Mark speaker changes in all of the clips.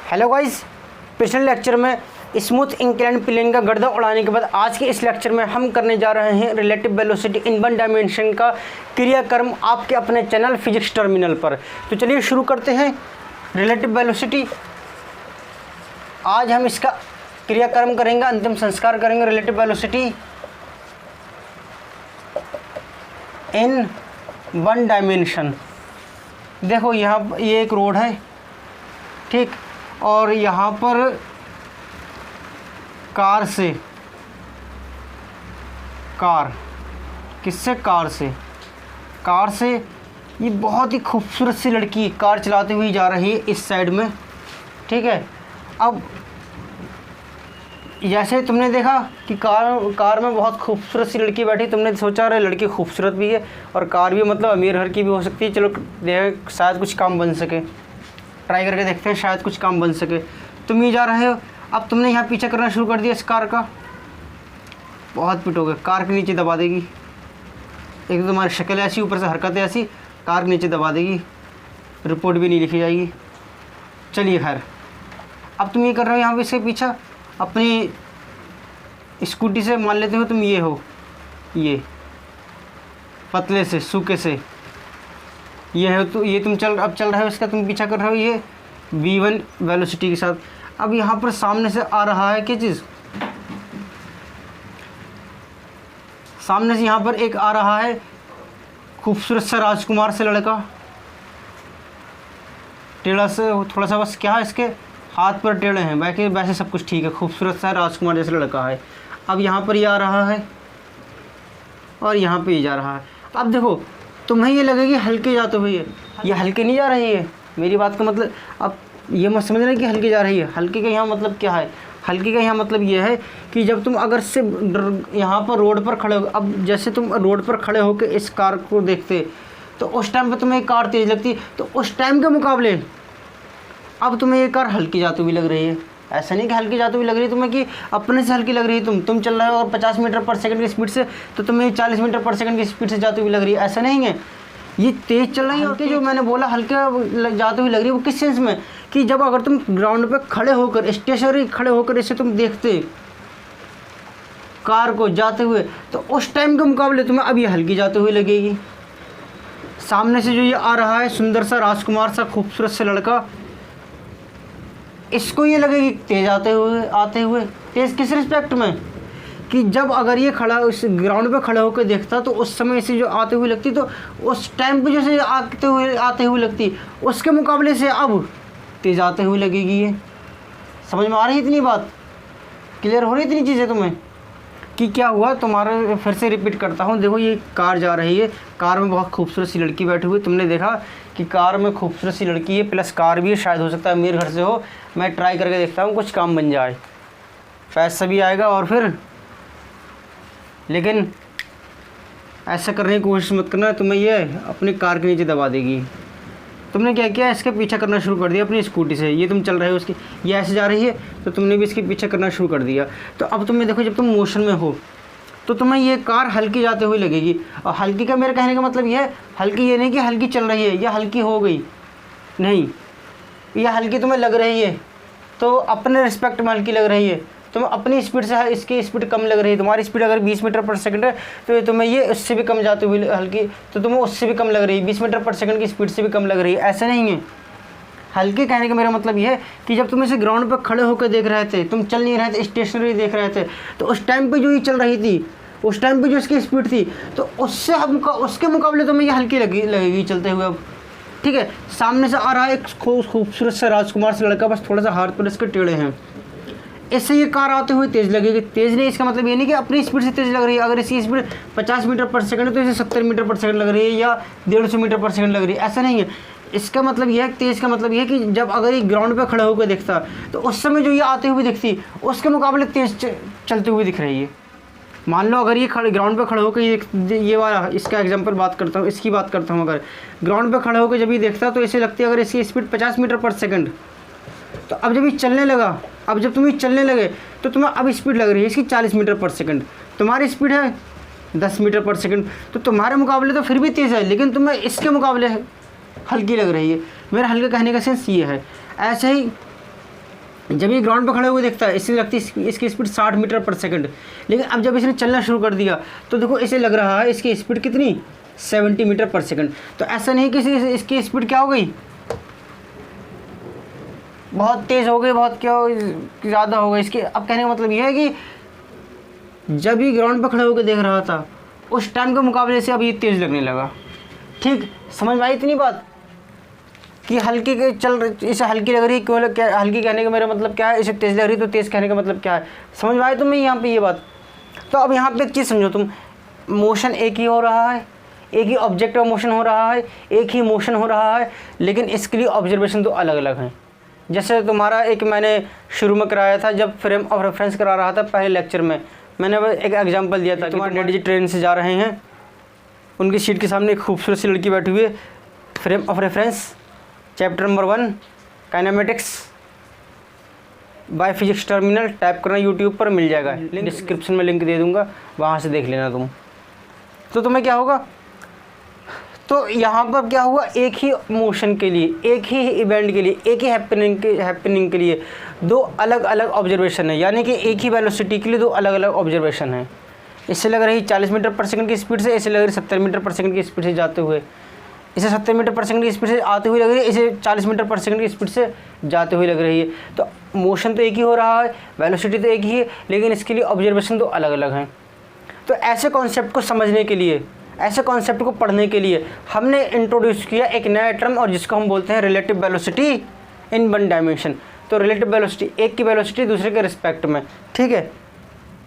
Speaker 1: Hello guys, पिछले lecture में smooth incline plane का गर्दा उड़ाने के बाद आज के इस लेक्चर में हम करने जा रहे हैं relative velocity in one dimension का क्रियाक्रम आपके अपने चैनल फिजिक्स टर्मिनल पर। तो चलिए शुरू करते हैं। रिलेटिव वेलोसिटी, आज हम इसका क्रियाक्रम करेंगे, अंतिम संस्कार करेंगे। Relative velocity in one dimension. देखो यहाँ ये एक रोड है, ठीक, और यहाँ पर कार से, कार से ये बहुत ही खूबसूरत सी लड़की कार चलाते हुए जा रही है इस साइड में, ठीक है। अब जैसे तुमने देखा कि कार में बहुत खूबसूरत सी लड़की बैठी, तुमने सोचा अरे लड़की खूबसूरत भी है और कार भी, मतलब अमीर घर की भी हो सकती है, चलो देख शायद कुछ काम बन सके, ट्राई करके देखते हैं शायद कुछ काम बन सके। तुम ही जा रहे हो, अब तुमने यहाँ पीछा करना शुरू कर दिया इस कार का, बहुत पिटोगे, कार के नीचे दबा देगी। एक तो तुम्हारी शक्ल ऐसी, ऊपर से हरकतें ऐसी, कार के नीचे दबा देगी, रिपोर्ट भी नहीं लिखी जाएगी। चलिए खैर, अब तुम ये कर रहे हो यहाँ पे इसके पीछा अपनी स्कूटी से, मान लेते हो तुम ये हो, ये पतले से सूखे से ये है, तो ये तुम अब चल रहे हो इसका, तुम पीछा कर रहे हो ये v1 वेलोसिटी के साथ। अब यहाँ पर सामने से आ रहा है क्या चीज़, सामने से यहाँ पर एक आ रहा है खूबसूरत सा राजकुमार से लड़का, टेढ़ा से थोड़ा सा, बस क्या है इसके हाथ पर टेढ़े हैं, बाकी वैसे सब कुछ ठीक है, खूबसूरत सा राजकुमार जैसा लड़का है। अब यहाँ पर ये आ रहा है और यहाँ पे ये जा रहा है। अब देखो तुम्हें ये लगेगी हल्के जाते हुए, ये हल्के नहीं जा रही है, मेरी बात का मतलब अब ये मत समझना कि हल्के जा रही है। हल्के का यहाँ मतलब क्या है, हल्के का यहाँ मतलब ये है कि जब तुम अगर से यहाँ पर रोड पर खड़े हो, अब जैसे तुम रोड पर खड़े होकर इस कार को देखते तो उस टाइम पे तुम्हें कार तेज़ लगती, तो उस टाइम के मुकाबले अब तुम्हें ये कार हल्की जाती हुई लग रही है। ऐसा नहीं कि हल्की जाती हुई लग रही है तुम्हें, कि अपने से हल्की लग रही है। तुम चल रहे हो और 50 मीटर पर सेकंड की स्पीड से, तो तुम्हें 40 मीटर पर सेकंड की स्पीड से जाती हुई लग रही है। ऐसा नहीं है, ये तेज़ चल रही है। जो मैंने बोला हल्के जाती हुई लग रही है, वो किस सेंस में, कि जब अगर तुम ग्राउंड पे खड़े होकर, स्टेशनरी खड़े होकर इसे तुम देखते कार को जाते हुए, तो उस टाइम के मुकाबले तुम्हें अब ये हल्की जाती हुई लगेगी। सामने से जो ये आ रहा है सुंदर सा राजकुमार सा खूबसूरत सा लड़का, इसको ये लगेगी तेज़ आते हुए। तेज़ किस रिस्पेक्ट में, कि जब अगर ये खड़ा इस ग्राउंड पे खड़ा होकर देखता तो उस समय इसे जो आते हुए लगती, तो उस टाइम पे जैसे आते हुए लगती, उसके मुकाबले से अब तेज़ आते हुए लगेगी। ये समझ में आ रही इतनी बात, क्लियर हो रही इतनी चीज़ें तुम्हें कि क्या हुआ तुम्हारा। फिर से रिपीट करता हूँ, देखो ये कार जा रही है, कार में बहुत खूबसूरत सी लड़की बैठी हुई, तुमने देखा कि कार में खूबसूरत सी लड़की है प्लस कार भी है, शायद हो सकता है अमीर घर से हो। मैं ट्राई करके देखता हूँ कुछ काम बन जाए, पैसा भी आएगा और फिर, लेकिन ऐसा करने की कोशिश मत करना, तुम्हें ये अपनी कार के नीचे दबा देगी। तुमने क्या किया, इसके पीछा करना शुरू कर दिया अपनी स्कूटी से, ये तुम चल रहे हो उसकी, ये ऐसे जा रही है तो तुमने भी इसके पीछा करना शुरू कर दिया। तो अब तुम्हें देखो, जब तुम मोशन में हो तो तुम्हें ये कार हल्की जाते हुए लगेगी। और हल्की का मेरे कहने का मतलब ये है, हल्की ये नहीं कि हल्की चल रही है या हल्की हो गई, नहीं, यह हल्की तुम्हें लग रही है तो अपने रिस्पेक्ट में हल्की लग रही है। तुम्हें अपनी स्पीड से इसकी स्पीड कम लग रही है, तुम्हारी स्पीड अगर 20 मीटर पर सेकंड है तो तुम्हें ये उससे भी कम जाती हुई हल्की, तो तुम्हें उससे भी कम लग रही है, 20 मीटर पर सेकंड की स्पीड से भी कम लग रही है। ऐसा नहीं है, हल्के कहने का मेरा मतलब ये है कि जब तुम इसे ग्राउंड पर खड़े होकर देख रहे थे, तुम चल नहीं रहे थे, स्टेशनरी देख रहे थे, तो उस टाइम पर जो ये चल रही थी, उस टाइम पर जो इसकी स्पीड थी, तो उसके मुकाबले तुम्हें ये हल्की लगेगी चलते हुए। अब ठीक है, सामने से आ रहा है एक खूबसूरत सा राजकुमार से लड़का, बस थोड़ा सा हाथ पर इसके टेढ़े हैं, इससे ये कार आते हुए तेज़ लगेगी। तेज़ नहीं, इसका मतलब ये नहीं कि अपनी स्पीड से तेज़ लग रही है। अगर इसकी स्पीड 50 मीटर पर सेकंड है तो इसे 70 मीटर पर सेकंड लग रही है या 150 मीटर पर सेकंड लग रही है, ऐसा नहीं है। इसका मतलब यह है, तेज़ का मतलब यह है कि जब अगर ये ग्राउंड पे खड़े होकर देखता तो उस समय जो ये आते हुए दिखती, उसके मुकाबले तेज़ चलते हुए दिख रही है। मान लो अगर ये ग्राउंड पे खड़े होकर ये वाला, इसका एग्जांपल बात करता हूँ, इसकी बात करता हूँ, अगर ग्राउंड पे खड़े होकर जब ये देखता तो इसे लगती है अगर इसकी स्पीड 50 मीटर पर सेकंड, तो अब जब ये चलने लगा, अब जब तुम ये चलने लगे तो तुम्हें अब स्पीड लग रही है इसकी 40 मीटर पर सेकंड, तुम्हारी स्पीड है 10 मीटर पर सेकंड, तो तुम्हारे मुकाबले तो फिर भी तेज़ है, लेकिन तुम्हें इसके मुकाबले हल्की लग रही है। मेरा हल्का कहने का सेंस ये है। ऐसे ही जब ये ग्राउंड पर खड़े हुए देखता है इससे लगती है इसकी स्पीड 60 मीटर पर सेकंड, लेकिन अब जब इसने चलना शुरू कर दिया तो देखो इसे लग रहा है इसकी स्पीड कितनी 70 मीटर पर सेकंड। तो ऐसा नहीं कि इसकी स्पीड क्या हो गई, बहुत तेज़ हो गई, बहुत क्या ज़्यादा हो गई इसकी। अब कहने का मतलब ये है कि जब ये ग्राउंड पर खड़े होकर देख रहा था उस टाइम के मुकाबले से अब ये तेज़ लगने लगा। ठीक, समझ में आई इतनी बात कि हल्की के चल रही, इसे हल्की लग रही, क्यों क्या हल्की कहने का मेरा मतलब क्या है, इसे तेज़ लग रही तो तेज़ कहने का मतलब क्या है, समझ में आई तुम्हें यहाँ पे ये बात। तो अब यहाँ पे एक चीज़ समझो तुम, मोशन एक ही हो रहा है, एक ही ऑब्जेक्ट का मोशन हो रहा है, एक ही मोशन हो रहा है, लेकिन इसके लिए ऑब्जर्वेशन तो अलग अलग हैं। जैसे तुम्हारा एक मैंने शुरू में कराया था जब फ्रेम ऑफ रेफरेंस करा रहा था पहले लेक्चर में, मैंने एक एग्जांपल दिया था कि तुम्हारे डैडी जी ट्रेन से जा रहे हैं, उनकी सीट के सामने एक खूबसूरत सी लड़की बैठी हुई है, frame of reference chapter number 1 kinematics by physics terminal, type करना यूट्यूब पर मिल जाएगा, डिस्क्रिप्शन में लिंक दे दूंगा, वहाँ से देख लेना तुम। तो तुम्हें क्या होगा, तो यहाँ पर क्या हुआ, एक ही मोशन के लिए, एक ही इवेंट के लिए, एक ही हैपनिंग के लिए दो अलग अलग ऑब्जर्वेशन है, यानी कि एक ही वेलोसिटी के लिए दो अलग अलग ऑब्जर्वेशन है। इससे लग रही 40 मीटर पर सेकंड की स्पीड से, इससे लग रही 70 मीटर पर सेकंड की स्पीड से जाते हुए, इसे 70 मीटर पर सेकंड की स्पीड से आते हुए लग रही है, इसे 40 मीटर पर सेकंड की स्पीड से जाते हुए लग रही है। तो मोशन तो एक ही हो रहा है, वेलोसिटी तो एक ही है, लेकिन इसके लिए ऑब्जर्वेशन तो अलग अलग हैं। तो ऐसे कॉन्सेप्ट को समझने के लिए, ऐसे कॉन्सेप्ट को पढ़ने के लिए हमने इंट्रोड्यूस किया एक नया टर्म, और जिसको हम बोलते हैं relative velocity in one dimension. तो रिलेटिव वेलोसिटी, एक की वेलोसिटी दूसरे के रिस्पेक्ट में, ठीक है।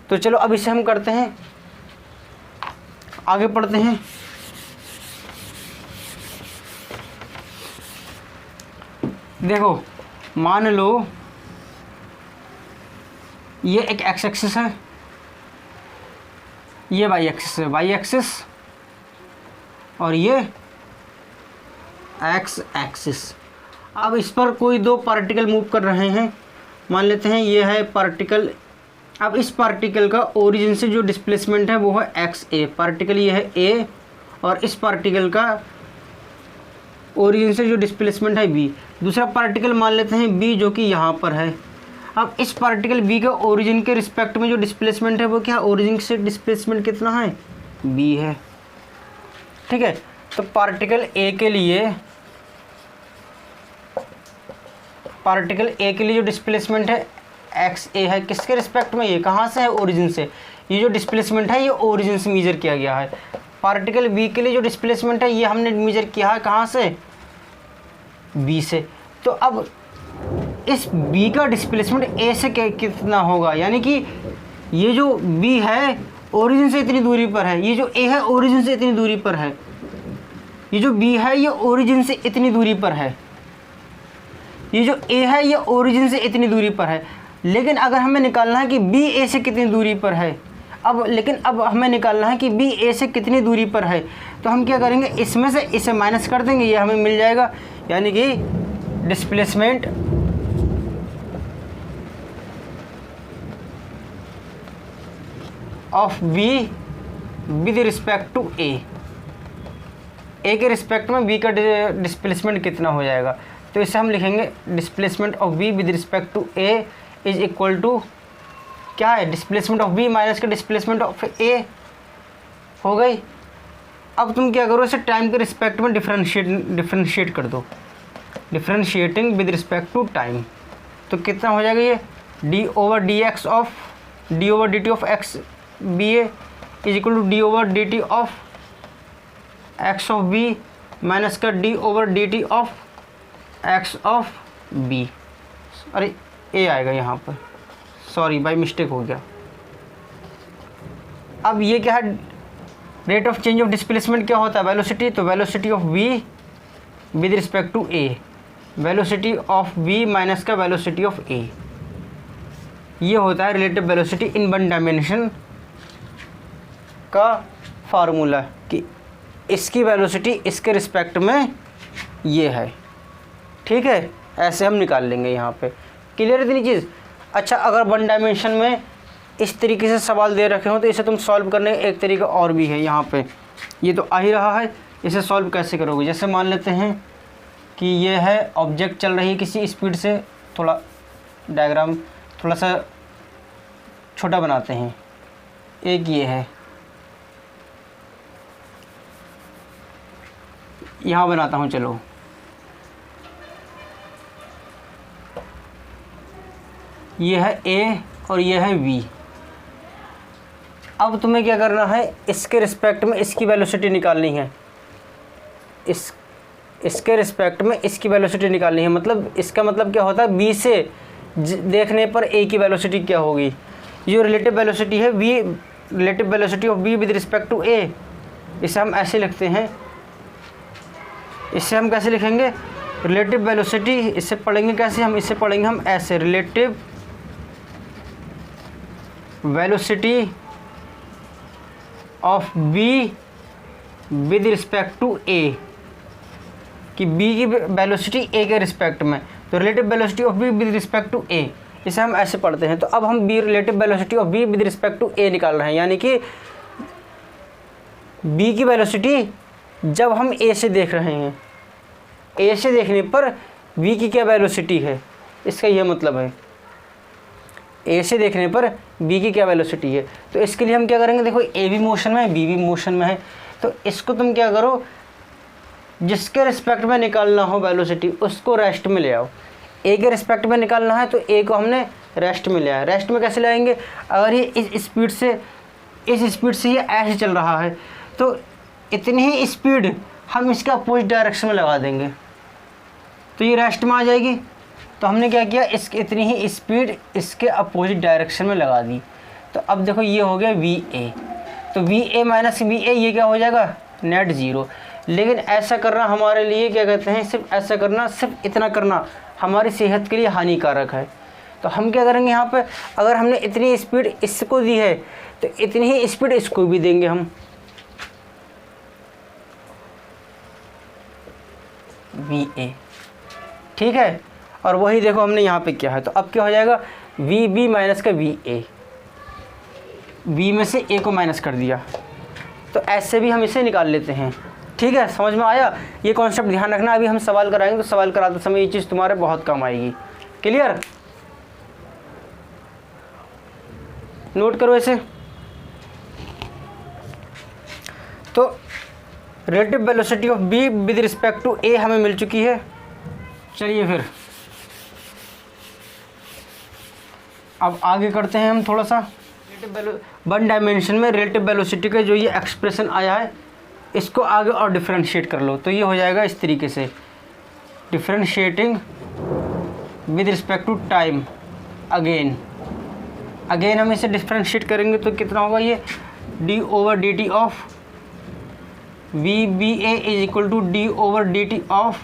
Speaker 1: तो चलो अब इसे हम करते हैं, आगे पढ़ते हैं। देखो मान लो ये एक एक्स एक्सिस है, ये वाई एक्सिस है, वाई एक्सिस, और ये एक्स एक्सिस। अब इस पर कोई दो पार्टिकल मूव कर रहे हैं, मान लेते हैं ये है पार्टिकल। अब इस पार्टिकल का ओरिजिन से जो डिस्प्लेसमेंट है वो है एक्स ए, पार्टिकल ये है ए, और इस पार्टिकल का ओरिजिन से जो डिस्प्लेसमेंट है बी। दूसरा पार्टिकल मान लेते हैं बी जो कि यहाँ पर है। अब इस पार्टिकल बी का ओरिजिन के रिस्पेक्ट में जो डिस्प्लेसमेंट है वो क्या, ओरिजिन से डिस्प्लेसमेंट कितना है, बी है, ठीक है। तो पार्टिकल ए के लिए, पार्टिकल ए के लिए जो डिस्प्लेसमेंट है एक्स ए है, किसके रिस्पेक्ट में, ये कहाँ से है, ओरिजिन से। ये जो डिस्प्लेसमेंट है ये ओरिजिन से मेजर किया गया है। पार्टिकल बी के लिए जो डिस्प्लेसमेंट है ये हमने मेजर किया है कहाँ से, बी से। तो अब इस बी का डिस्प्लेसमेंट ए से कितना होगा, यानी कि ये जो बी है ओरिजिन से इतनी दूरी पर है, ये जो ए है ओरिजिन से इतनी दूरी पर है, ये जो बी है ये ओरिजिन से इतनी दूरी पर है, ये जो ए है ये ओरिजिन से इतनी दूरी पर है। लेकिन अगर हमें निकालना है कि बी ए से कितनी दूरी पर है, अब हमें निकालना है कि बी ए से कितनी दूरी पर है, तो हम क्या करेंगे, इसमें से इसे माइनस कर देंगे, ये हमें मिल जाएगा, यानी कि displacement of B with respect to A के रिस्पेक्ट में बी का डिस्प्लेसमेंट कितना हो जाएगा। तो इसे हम लिखेंगे displacement of B with respect to A is equal to क्या है, डिस्प्लेसमेंट ऑफ बी माइनस का डिस्प्लेसमेंट ऑफ ए हो गई। अब तुम क्या करो, इसे टाइम के रिस्पेक्ट में डिफरेंशिएट कर दो, differentiating with respect to time. तो कितना हो जाएगा, ये D over D X of D over D T of X B A is equal to D over D T of X of B minus का D over D T of X of B. अरे A आएगा यहाँ पर, sorry by mistake हो गया। अब ये क्या है, rate of change of displacement क्या होता है, वेलोसिटी। तो velocity of B with respect to A, velocity of B minus का वेलोसिटी ऑफ ए, ये होता है relative velocity in one dimension का फार्मूला, कि इसकी वेलोसिटी इसके रिस्पेक्ट में ये है, ठीक है। ऐसे हम निकाल लेंगे यहाँ पे, क्लियर इतनी चीज़। अच्छा, अगर वन डायमेंशन में इस तरीके से सवाल दे रखे हो तो इसे तुम सॉल्व करने का एक तरीका और भी है यहाँ पे, ये तो आ ही रहा है। इसे सॉल्व कैसे करोगे, जैसे मान लेते हैं कि ये है ऑब्जेक्ट चल रही है किसी स्पीड से, थोड़ा डायग्राम थोड़ा सा छोटा बनाते हैं। एक ये है, यहाँ बनाता हूँ, चलो ये है A और ये है V। अब तुम्हें क्या करना है, इसके रिस्पेक्ट में इसकी वेलोसिटी निकालनी है। इसके रिस्पेक्ट में इसकी वेलोसिटी निकालनी है। मतलब इसका मतलब क्या होता है, B से देखने पर A की वेलोसिटी क्या होगी। जो रिलेटिव वेलोसिटी है V, relative velocity of B with respect to A, इसे हम ऐसे लिखते हैं। इसे हम कैसे लिखेंगे, रिलेटिव वेलोसिटी। इससे पढ़ेंगे कैसे हम, इसे पढ़ेंगे हम ऐसे, relative velocity of B with respect to A, कि B की वेलोसिटी A के रिस्पेक्ट में, तो relative velocity of B with respect to A, इसे हम ऐसे पढ़ते हैं। तो अब हम B relative velocity of B with respect to A निकाल रहे हैं, यानी कि B की वेलोसिटी जब हम A से देख रहे हैं, A से देखने पर B की क्या वेलोसिटी है, इसका यह मतलब है। A से देखने पर B की क्या वेलोसिटी है। तो इसके लिए हम क्या करेंगे, देखो A भी मोशन में है, B भी मोशन में है, तो इसको तुम क्या करो, जिसके रिस्पेक्ट में निकालना हो वेलोसिटी उसको रेस्ट में ले आओ। A के रिस्पेक्ट में निकालना है तो A को हमने रेस्ट में ले आया। रेस्ट में कैसे लाएंगे, अगर ये इस स्पीड से ये ऐसे चल रहा है तो इतनी ही स्पीड हम इसके अपोजिट डायरेक्शन में लगा देंगे तो ये रेस्ट में आ जाएगी। तो हमने क्या किया, इसकी इतनी ही स्पीड इसके अपोजिट डायरेक्शन में लगा दी। तो अब देखो ये हो गया VA, तो VA माइनस VA ये क्या हो जाएगा, नेट ज़ीरो। लेकिन ऐसा करना हमारे लिए क्या कहते हैं, सिर्फ ऐसा करना, सिर्फ इतना करना हमारी सेहत के लिए हानिकारक है। तो हम क्या करेंगे, यहाँ पे अगर हमने इतनी स्पीड इसको दी है तो इतनी ही स्पीड इसको भी देंगे हम, VA, ठीक है। और वही देखो हमने यहाँ पे क्या है, तो अब क्या हो जाएगा, VB माइनस का VA, B में से A को माइनस कर दिया। तो ऐसे भी हम इसे निकाल लेते हैं, ठीक है। समझ में आया, ये कॉन्सेप्ट ध्यान रखना। अभी हम सवाल कराएंगे तो सवाल कराते समय ये चीज़ तुम्हारे बहुत काम आएगी। क्लियर, नोट करो इसे। तो relative velocity of B with respect to A हमें मिल चुकी है। चलिए फिर अब आगे करते हैं हम थोड़ा सा। वन डायमेंशन में रिलेटिव वेलोसिटी का जो ये एक्सप्रेशन आया है इसको आगे और डिफ्रेंशिएट कर लो। तो ये हो जाएगा इस तरीके से, differentiating with respect to time. Again हम इसे डिफ्रेंशिएट करेंगे तो कितना होगा, ये d/dt of VBA is equal to d/dt of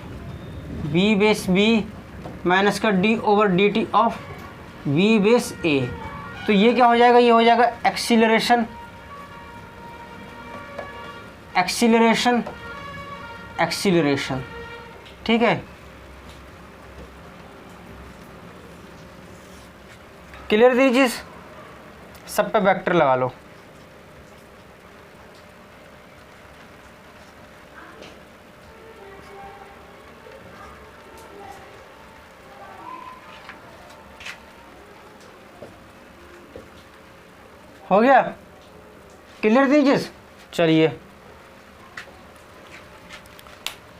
Speaker 1: V base B minus का d/dt of V base A। तो ये क्या हो जाएगा, ये हो जाएगा एक्सीलरेशन, ठीक है। क्लियर दीजिए, सब पे वेक्टर लगा लो। हो गया, क्लियर दीजिए। चलिए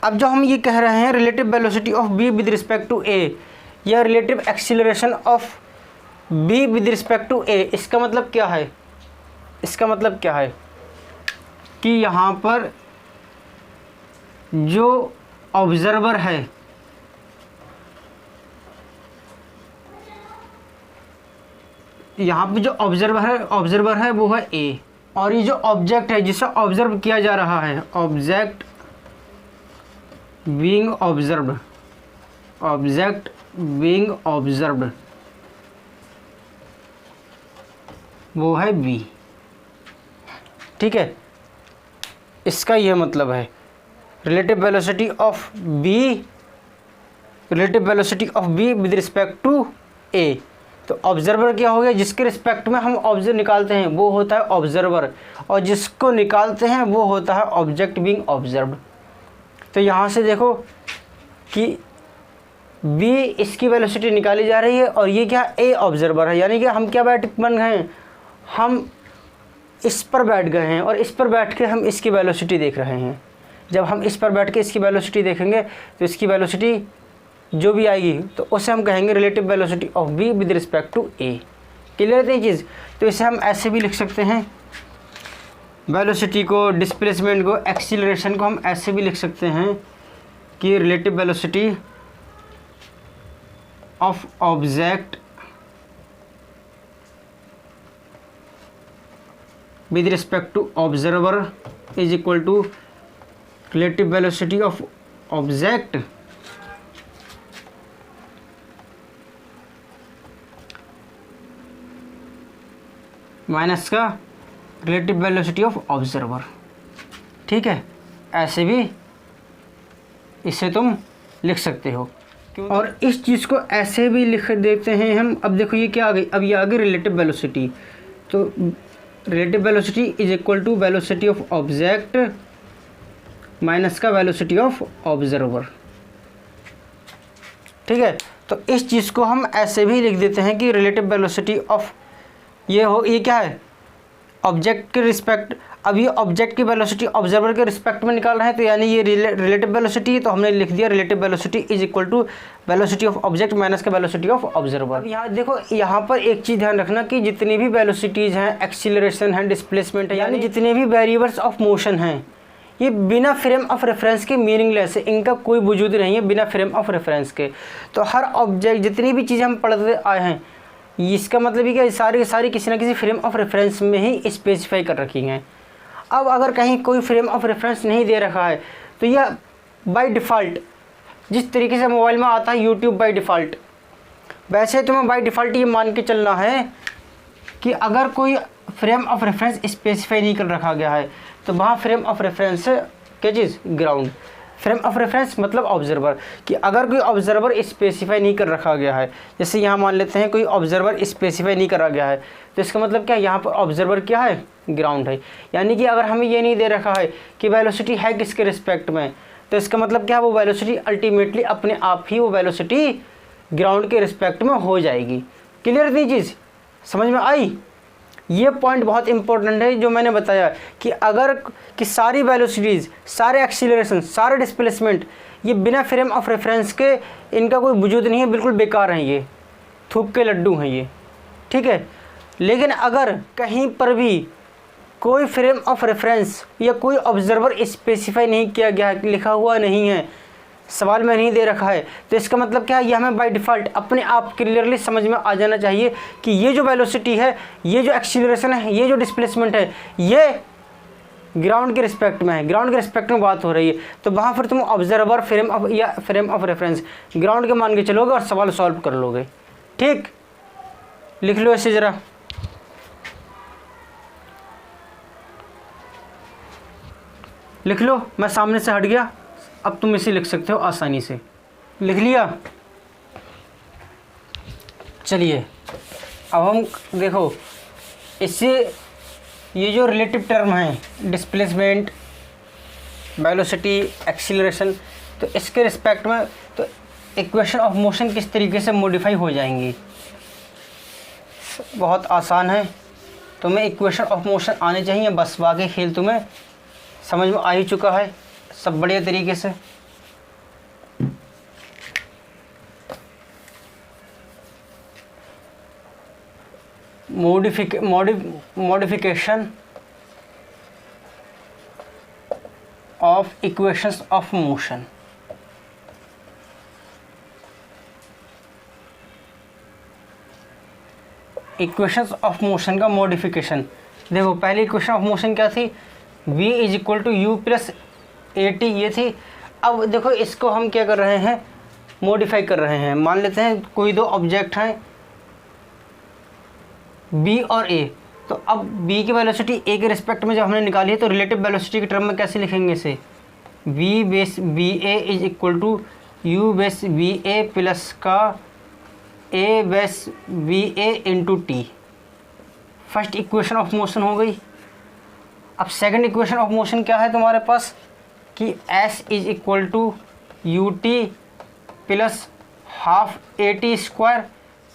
Speaker 1: अब जो हम ये कह रहे हैं relative velocity of B with respect to A या relative acceleration of B with respect to A, इसका मतलब क्या है, इसका मतलब क्या है कि यहाँ पर जो ऑब्जर्वर है, यहाँ पे जो ऑब्जर्वर है वो है A, और ये जो ऑब्जेक्ट है जिसे ऑब्जर्व किया जा रहा है, ऑब्जेक्ट बीइंग ऑब्जर्व्ड, वो है B, ठीक है। इसका यह मतलब है relative velocity of B with respect to A। तो ऑब्जर्वर क्या हो गया, जिसके रिस्पेक्ट में हम ऑब्जर्व निकालते हैं वो होता है ऑब्जर्वर, और जिसको निकालते हैं वो होता है ऑब्जेक्ट बीइंग ऑब्जर्व्ड। तो यहाँ से देखो कि बी इसकी वेलोसिटी निकाली जा रही है और ये क्या ए ऑब्जर्वर है, यानी कि हम क्या बन गए हैं, हम इस पर बैठ गए हैं और इस पर बैठ के हम इसकी वेलोसिटी देख रहे हैं। जब हम इस पर बैठ के इसकी वेलोसिटी देखेंगे तो इसकी वेलोसिटी जो भी आएगी तो उसे हम कहेंगे relative velocity of B with respect to A. Clear है ये चीज़? तो इसे हम ऐसे भी लिख सकते हैं, वेलोसिटी को, डिस्प्लेसमेंट को, एक्सीलरेशन को हम ऐसे भी लिख सकते हैं कि relative velocity of object with respect to observer is equal to relative velocity of object minus का रिलेटिव वेलोसिटी ऑफ ऑब्जर्वर। ठीक है, ऐसे भी इसे तुम लिख सकते हो। और इस चीज़ को ऐसे भी लिख देते हैं हम। अब देखो ये क्या आ गई, अब ये आ गई रिलेटिव वेलोसिटी। तो relative velocity is equal to velocity of object minus का वेलोसिटी ऑफ ऑब्जर्वर। ठीक है, तो इस चीज़ को हम ऐसे भी लिख देते हैं कि रिलेटिव वेलोसिटी ऑफ ये क्या है, ऑब्जेक्ट के रिस्पेक्ट। अब ये ऑब्जेक्ट की वेलोसिटी ऑब्जर्वर के रिस्पेक्ट में निकाल रहे हैं, तो यानी ये रिलेटिव वेलोसिटी है, तो हमने लिख दिया relative velocity is equal to velocity of object minus का वेलोसिटी ऑफ ऑब्जर्वर। अब यहाँ देखो, यहाँ पर एक चीज़ ध्यान रखना कि जितनी भी वेलोसिटीज़ हैं, एक्सीलरेशन है, डिस्प्लेसमेंट है, यानी जितने भी वेरिएबल्स ऑफ मोशन हैं, ये बिना फ्रेम ऑफ रेफरेंस के मीनिंगलेस है, इनका कोई वजूद नहीं है बिना फ्रेम ऑफ रेफरेंस के। तो हर ऑब्जेक्ट, जितनी भी चीज़ें हम पढ़ते आए हैं, इसका मतलब ये कि सारी की सारी किसी न किसी फ्रेम ऑफ रेफरेंस में ही स्पेसिफाई कर रखी हैं। अब अगर कहीं कोई फ्रेम ऑफ रेफरेंस नहीं दे रखा है तो यह बाय डिफ़ॉल्ट, जिस तरीके से मोबाइल में आता है यूट्यूब बाय डिफ़ॉल्ट, वैसे तुम्हें बाय डिफ़ॉल्ट ये मान के चलना है कि अगर कोई फ्रेम ऑफ रेफरेंस स्पेसिफाई नहीं कर रखा गया है तो वहाँ फ्रेम ऑफ रेफरेंस क्या चीज़, ग्राउंड। फ्रेम ऑफ रेफरेंस मतलब ऑब्जर्वर, कि अगर कोई ऑब्जर्वर स्पेसिफाई नहीं कर रखा गया है, जैसे यहाँ मान लेते हैं कोई ऑब्जर्वर स्पेसिफाई नहीं करा गया है, तो इसका मतलब क्या, यहाँ पर ऑब्जर्वर क्या है, ग्राउंड है। यानी कि अगर हमें ये नहीं दे रखा है कि वेलोसिटी है किसके रिस्पेक्ट में, तो इसका मतलब क्या, वो वेलोसिटी अल्टीमेटली अपने आप ही वो वेलोसिटी ग्राउंड के रिस्पेक्ट में हो जाएगी। क्लियर थी चीज़, समझ में आई? ये पॉइंट बहुत इंपॉर्टेंट है जो मैंने बताया कि अगर कि सारी वेलोसिटीज़, सारे एक्सीलरेशन, सारे डिस्प्लेसमेंट ये बिना फ्रेम ऑफ रेफरेंस के, इनका कोई वजूद नहीं है, बिल्कुल बेकार हैं, ये थूक के लड्डू हैं ये। ठीक है, लेकिन अगर कहीं पर भी कोई फ्रेम ऑफ रेफरेंस या कोई ऑब्जर्वर स्पेसिफाई नहीं किया गया है, लिखा हुआ नहीं है, सवाल में नहीं दे रखा है, तो इसका मतलब क्या है, ये हमें बाय डिफ़ॉल्ट अपने आप क्लियरली समझ में आ जाना चाहिए कि ये जो वेलोसिटी है, ये जो एक्सीलरेशन है, ये जो डिस्प्लेसमेंट है, ये ग्राउंड के रिस्पेक्ट में है, ग्राउंड के रिस्पेक्ट में बात हो रही है। तो वहाँ फिर तुम ऑब्जर्वर फ्रेम ऑफ या फ्रेम ऑफ रेफरेंस ग्राउंड के मान के चलोगे और सवाल सॉल्व कर लोगे। ठीक, लिख लो ऐसे ज़रा। लिख लो, मैं सामने से हट गया, अब तुम इसे लिख सकते हो आसानी से। लिख लिया? चलिए अब हम देखो, इससे ये जो रिलेटिव टर्म है, डिस्प्लेसमेंट, वेलोसिटी, एक्सीलरेशन, तो इसके रिस्पेक्ट में तो इक्वेशन ऑफ मोशन किस तरीके से मॉडिफाई हो जाएंगी, बहुत आसान है। तुम्हें इक्वेशन ऑफ मोशन आने चाहिए, बस बाकी खेल तुम्हें समझ में आ ही चुका है सब बढ़िया तरीके से। Modification of equations of motion. Equations of motion का मॉडिफिकेशन, देखो पहली इक्वेशन ऑफ मोशन क्या थी, v is equal to u plus a t, ये थी। अब देखो इसको हम क्या कर रहे हैं, मॉडिफाई कर रहे हैं। मान लेते हैं कोई दो ऑब्जेक्ट हैं b और a, तो अब b की वेलोसिटी a के रिस्पेक्ट में जब हमने निकाली है तो रिलेटिव वेलोसिटी के टर्म में कैसे लिखेंगे इसे, v base B A is equal to u base B A plus का a base B A into t. First equation of motion हो गई। अब सेकंड इक्वेशन ऑफ मोशन क्या है तुम्हारे पास कि s is equal to U T plus half A T square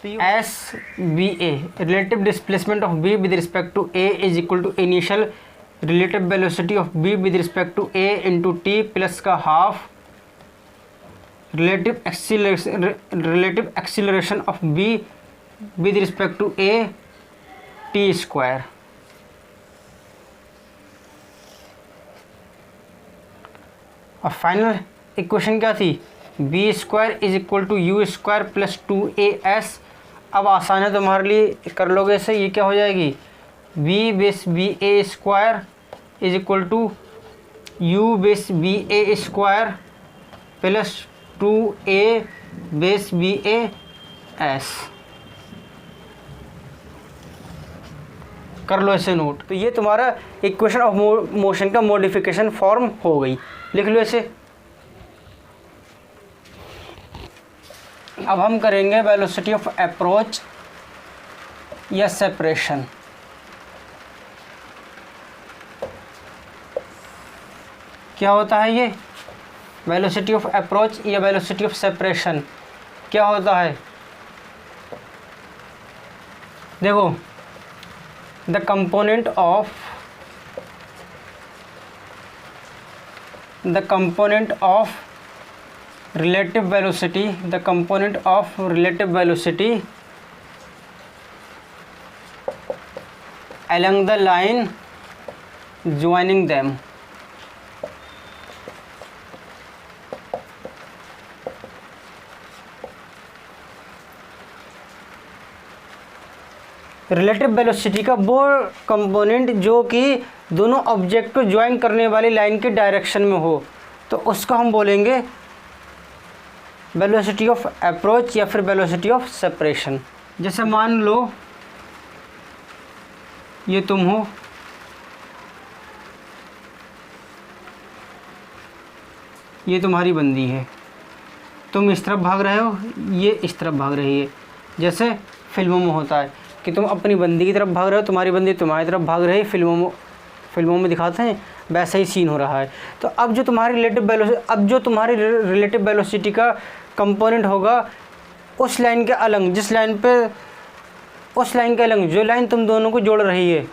Speaker 1: S B A, relative displacement of B with respect to A is equal to initial relative velocity of B with respect to A into T plus का half relative acceleration of B with respect to A T square. और final equation क्या थी, V square is equal to U square plus 2as। अब आसान है तुम्हारे लिए, कर लोगे इसे, ये क्या हो जाएगी, B base B A square is equal to u base B A square plus 2a base B A s. कर लो इसे नोट। तो ये तुम्हारा इक्वेशन ऑफ मोशन का मॉडिफिकेशन फॉर्म हो गई, लिख लो इसे। अब हम करेंगे वेलोसिटी ऑफ अप्रोच या सेपरेशन। क्या होता है ये वेलोसिटी ऑफ अप्रोच या वेलोसिटी ऑफ सेपरेशन, क्या होता है, देखो the component of relative velocity along the line joining them। Relative velocity का वो कंपोनेंट जो कि दोनों ऑब्जेक्ट को ज्वाइन करने वाली लाइन के डायरेक्शन में हो, तो उसको हम बोलेंगे वेलोसिटी ऑफ अप्रोच या फिर वेलोसिटी ऑफ सेपरेशन। जैसे मान लो ये तुम हो, ये तुम्हारी बंदी है, तुम इस तरफ भाग रहे हो, ये इस तरफ भाग रही है। जैसे फिल्मों में होता है कि तुम अपनी बंदी की तरफ भाग रहे हो, तुम्हारी बंदी तुम्हारी तरफ भाग रही है, फिल्मों में दिखाते हैं, वैसा ही सीन हो रहा है। तो अब जो तुम्हारी रिलेटिव वेलोसिटी का कंपोनेंट होगा उस लाइन के अलग, उस लाइन के अलग जो लाइन तुम दोनों को जोड़ रही है,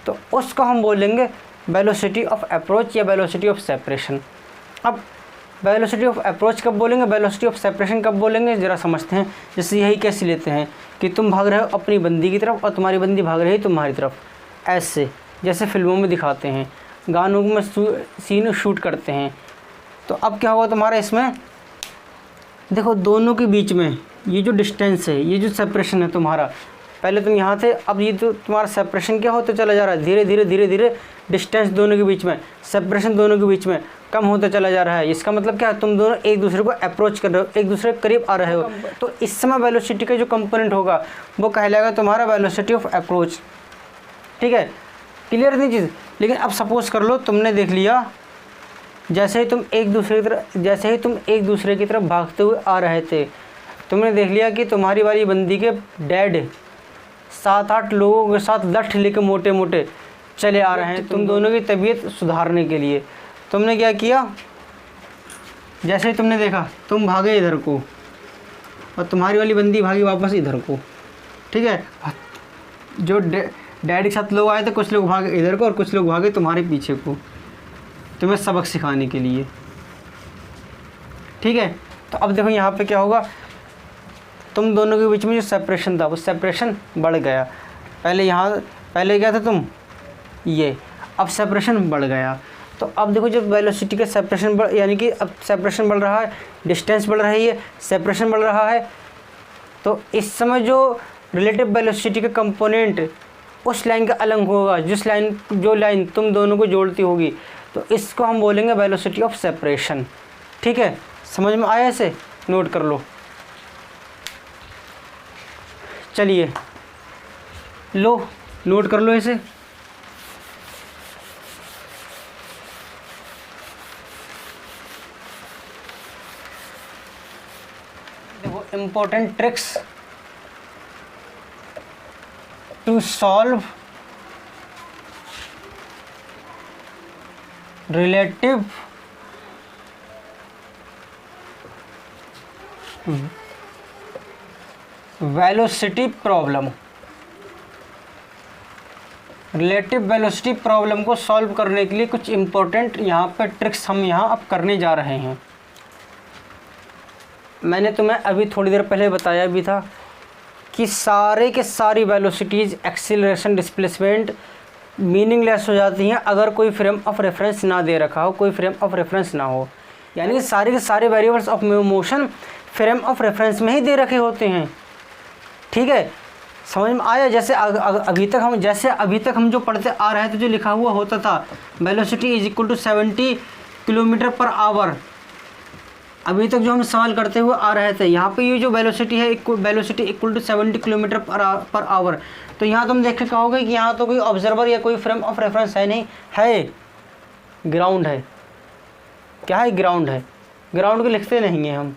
Speaker 1: तो उसको हम बोलेंगे वेलोसिटी ऑफ अप्रोच या वेलोसिटी ऑफ सेपरेशन। अब वेलोसिटी ऑफ अप्रोच कब बोलेंगे, वेलोसिटी ऑफ सेपरेशन कब बोलेंगे, ज़रा समझते हैं। जैसे यही कैसे लेते हैं कि तुम भाग रहे हो अपनी बंदी की तरफ और तुम्हारी बंदी भाग रही है तुम्हारी तरफ, ऐसे जैसे फिल्मों में दिखाते हैं, गानों में सीन शूट करते हैं। तो अब क्या होगा तुम्हारा इसमें, देखो दोनों के बीच में ये जो डिस्टेंस है, ये जो सेपरेशन है तुम्हारा, पहले तुम यहाँ थे, अब ये तो तुम्हारा सेपरेशन क्या होता चला जा रहा है, धीरे धीरे डिस्टेंस दोनों के बीच में, सेपरेशन दोनों के बीच में कम होता चला जा रहा है। इसका मतलब क्या है, तुम दोनों एक दूसरे को अप्रोच कर रहे हो, एक दूसरे के करीब आ रहे हो। तो इस समय वेलोसिटी का जो कंपोनेंट होगा वो कहलाएगा तुम्हारा वेलोसिटी ऑफ अप्रोच। ठीक है, क्लियर नहीं चीज़। लेकिन अब सपोज कर लो तुमने देख लिया, जैसे ही तुम एक दूसरे की तरफ भागते हुए आ रहे थे, तुमने देख लिया कि तुम्हारी वाली बंदी के डैड 7-8 लोगों के साथ लठ लेके मोटे मोटे चले आ रहे हैं तुम दोनों की तबीयत सुधारने के लिए। तुमने क्या किया, जैसे ही तुमने देखा तुम भागे इधर को और तुम्हारी वाली बंदी भागी वापस इधर को। ठीक है, जो डैडी के साथ लोग आए थे, कुछ लोग भागे इधर को और कुछ लोग भागे तुम्हारे पीछे को, तुम्हें सबक सिखाने के लिए। ठीक है, तो अब देखो यहाँ पे क्या होगा, तुम दोनों के बीच में जो सेपरेशन था वो सेपरेशन बढ़ गया। पहले क्या था तुम ये, अब सेपरेशन बढ़ गया। तो अब देखो जब वेलोसिटी का सेपरेशन यानी कि अब सेपरेशन बढ़ रहा है, डिस्टेंस बढ़ रही है, सेपरेशन बढ़ रहा है, तो इस समय जो रिलेटिव वेलोसिटी का कंपोनेंट उस लाइन का अलग होगा जो लाइन तुम दोनों को जोड़ती होगी, तो इसको हम बोलेंगे वेलोसिटी ऑफ सेपरेशन। ठीक है, समझ में आया, इसे नोट कर लो। चलिए लो नोट कर लो इसे। देखो important tricks to solve relative velocity problem, relative velocity problem को सॉल्व करने के लिए कुछ इम्पोर्टेंट यहाँ पर ट्रिक्स हम यहाँ अब करने जा रहे हैं। मैंने तुम्हें अभी थोड़ी देर पहले बताया भी था कि सारे के सारी वेलोसिटीज़, एक्सीलरेशन, डिस्प्लेसमेंट मीनिंगलेस हो जाती हैं अगर कोई फ्रेम ऑफ रेफरेंस ना दे रखा हो, कोई फ्रेम ऑफ रेफरेंस ना हो। यानी कि सारे के सारे variables of motion frame of reference में ही दे रखे होते हैं। ठीक है, समझ में आया? जैसे अभी तक हम जो पढ़ते आ रहे थे, जो लिखा हुआ होता था velocity is equal to 70 kilometre per hour, अभी तक जो हम सवाल करते हुए आ रहे थे, यहाँ पे ये जो वेलोसिटी है, velocity equal to 70 kilometre per hour, तो यहाँ तुम देख के कहोगे कि यहाँ तो कोई ऑब्जर्वर या कोई फ्रेम ऑफ रेफरेंस है नहीं, है ग्राउंड है। क्या है? ग्राउंड है। ग्राउंड को लिखते नहीं हैं हम,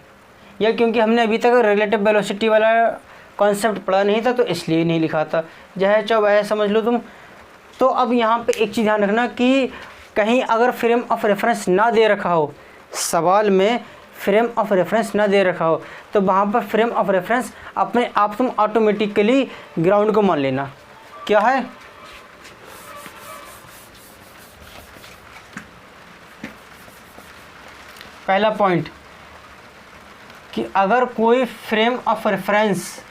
Speaker 1: या क्योंकि हमने अभी तक रिलेटिव वेलोसिटी वाला कॉन्सेप्ट पढ़ा नहीं था तो इसलिए नहीं लिखा था। जहे चाहो वह समझ लो तुम। तो अब यहाँ पे एक चीज़ ध्यान रखना कि कहीं अगर फ्रेम ऑफ रेफरेंस ना दे रखा हो, सवाल में फ्रेम ऑफ रेफरेंस ना दे रखा हो, तो वहाँ पर फ्रेम ऑफ रेफरेंस अपने आप तुम ऑटोमेटिकली ग्राउंड को मान लेना। क्या है? पहला पॉइंट कि अगर कोई फ्रेम ऑफ रेफरेंस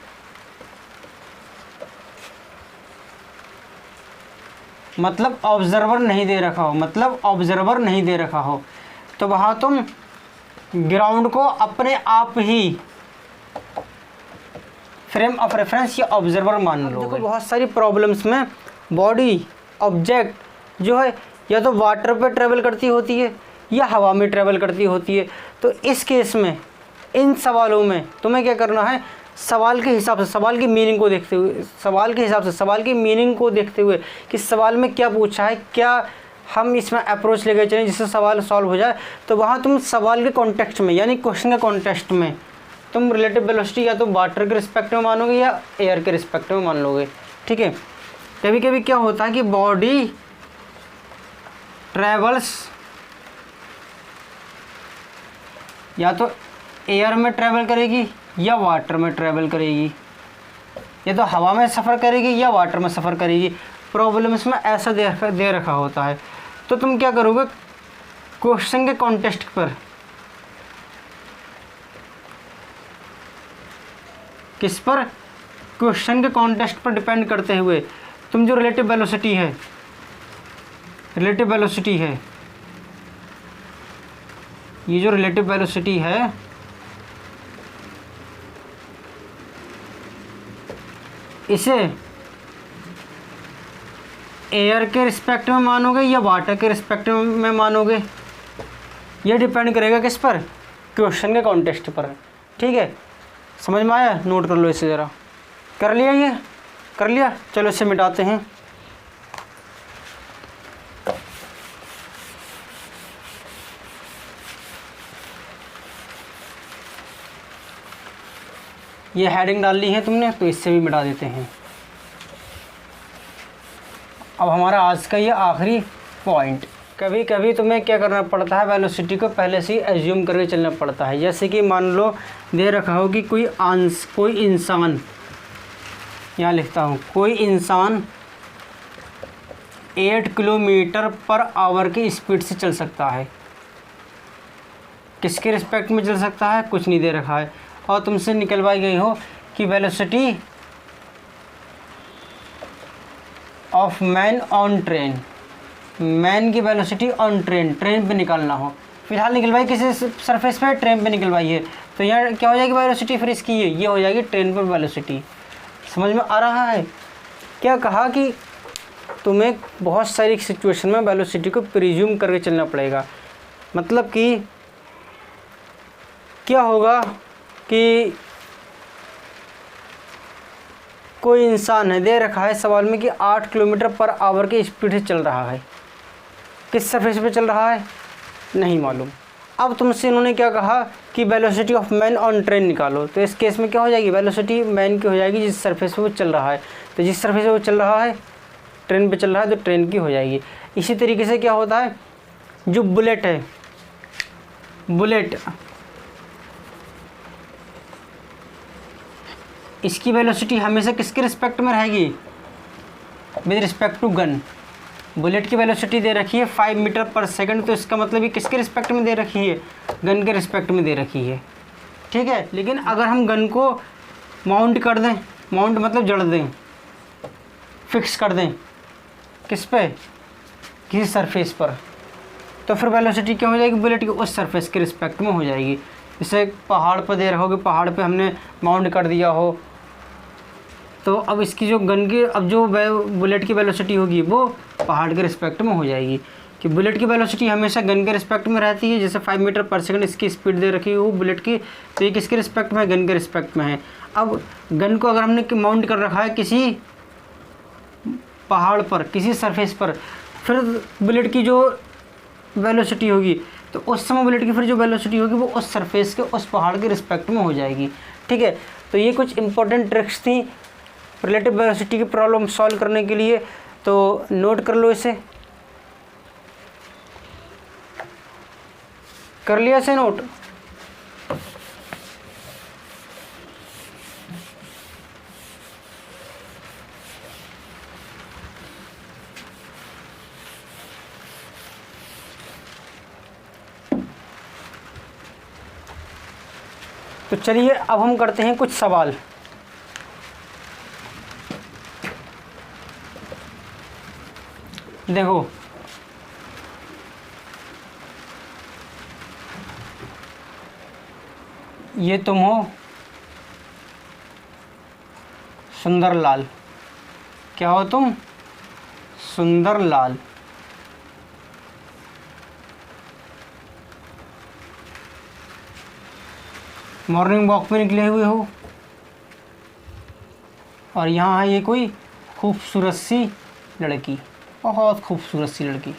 Speaker 1: मतलब ऑब्जर्वर नहीं दे रखा हो, तो वहाँ तुम ग्राउंड को अपने आप ही फ्रेम ऑफ रेफरेंस या ऑब्जर्वर मान लो। देखो बहुत सारी प्रॉब्लम्स में बॉडी ऑब्जेक्ट जो है या तो वाटर पे ट्रेवल करती होती है या हवा में ट्रेवल करती होती है। तो इस केस में, इन सवालों में तुम्हें क्या करना है, सवाल के हिसाब से, सवाल की मीनिंग को देखते हुए कि सवाल में क्या पूछा है, क्या हम इसमें अप्रोच लेकर चलें जिससे सवाल सॉल्व हो जाए, तो वहाँ तुम सवाल के कॉन्टेक्स्ट में, यानी क्वेश्चन के कॉन्टेक्स्ट में तुम रिलेटिव वेलोसिटी या तो वाटर के रिस्पेक्ट में मानोगे या एयर के रिस्पेक्ट में मान लोगे। ठीक है, कभी कभी क्या होता है कि बॉडी ट्रेवल्स या तो एयर में ट्रैवल करेगी या वाटर में ट्रैवल करेगी, या तो हवा में सफ़र करेगी या वाटर में सफ़र करेगी। प्रॉब्लम्स में ऐसा दे रखा होता है। तो तुम क्या करोगे, क्वेश्चन के कॉन्टेक्स्ट पर, किस पर? क्वेश्चन के कॉन्टेक्स्ट पर डिपेंड करते हुए तुम जो रिलेटिव वेलोसिटी है, ये जो रिलेटिव वेलोसिटी है, इसे एयर के रिस्पेक्ट में मानोगे या वाटर के रिस्पेक्ट में मानोगे, ये डिपेंड करेगा किस पर? क्वेश्चन के कॉन्टेक्स्ट पर। ठीक है, समझ में आया? नोट कर लो इसे ज़रा। कर लिया? ये कर लिया? चलो इसे मिटाते हैं। ये हेडिंग डाल ली है तुमने, तो इससे भी मिटा देते हैं। अब हमारा आज का ये आखिरी पॉइंट, कभी कभी तुम्हें क्या करना पड़ता है, वेलोसिटी को पहले से ही एज्यूम करके चलना पड़ता है। जैसे कि मान लो दे रखा हो कि कोई इंसान, यहाँ लिखता हूँ, कोई इंसान 8 किलोमीटर पर आवर की स्पीड से चल सकता है। किसके रिस्पेक्ट में चल सकता है? कुछ नहीं दे रखा है, और तुमसे निकलवाई गई हो कि velocity of man on train, man की वेलोसिटी ऑन ट्रेन पे निकालना हो। फिलहाल निकलवाई किसी सरफेस पे, ट्रेन पे निकलवाई है, तो यहाँ क्या हो जाएगी वेलोसिटी? फिर इसकी ये हो जाएगी ट्रेन पर वेलोसिटी। समझ में आ रहा है? क्या कहा कि तुम्हें बहुत सारी सिचुएशन में वेलोसिटी को प्रिज्यूम करके चलना पड़ेगा। मतलब कि क्या होगा कि कोई इंसान है, दे रखा है सवाल में कि 8 किलोमीटर पर आवर की स्पीड से चल रहा है। किस सरफेस पे चल रहा है? नहीं मालूम। अब तुमसे इन्होंने क्या कहा कि velocity of man on train निकालो, तो इस केस में क्या हो जाएगी? वेलोसिटी मैन की हो जाएगी जिस सरफेस पे वो चल रहा है। तो जिस सरफेस पे वो चल रहा है, ट्रेन पे चल रहा है, तो ट्रेन की हो जाएगी। इसी तरीके से क्या होता है, जो बुलेट है, इसकी वेलोसिटी हमेशा किसके रिस्पेक्ट में रहेगी, with respect to gun. Bullet की वेलोसिटी दे रखी है 5 मीटर पर सेकंड, तो इसका मतलब ये किसके रिस्पेक्ट में दे रखी है, गन के रिस्पेक्ट में दे रखी है। ठीक है, लेकिन अगर हम गन को माउंट कर दें, माउंट मतलब जड़ दें, फिक्स कर दें, किस पे, किसी सरफेस पर, तो फिर वेलोसिटी क्या हो जाएगी, बुलेट की उस सरफेस के रिस्पेक्ट में हो जाएगी। जैसे पहाड़ पर दे रहोगे, पहाड़ पे हमने माउंट कर दिया हो, तो अब इसकी जो गन की, अब जो बुलेट की वेलोसिटी होगी वो पहाड़ के रिस्पेक्ट में हो जाएगी। कि बुलेट की वेलोसिटी हमेशा गन के रिस्पेक्ट में रहती है। जैसे 5 मीटर पर सेकंड इसकी स्पीड दे रखी हो बुलेट की, तो ये किसके रिस्पेक्ट में है, गन के रिस्पेक्ट में है। अब गन को अगर हमने माउंट कर रखा है किसी पहाड़ पर, किसी सरफेस पर, फिर बुलेट की जो वेलोसिटी होगी, तो उस समय बुलेट की फिर जो वेलोसिटी होगी वो उस सरफेस के, उस पहाड़ के रिस्पेक्ट में हो जाएगी। ठीक है, तो ये कुछ इंपॉर्टेंट ट्रिक्स थी रिलेटिव वेलोसिटी की प्रॉब्लम सॉल्व करने के लिए, तो नोट कर लो इसे। कर लिया इसे नोट? तो चलिए अब हम करते हैं कुछ सवाल। देखो, ये तुम हो सुंदरलाल। क्या हो तुम? सुंदरलाल। मॉर्निंग वॉक पे निकले हुए हो, और यहाँ है ये कोई खूबसूरत सी लड़की, बहुत खूबसूरत सी लड़की।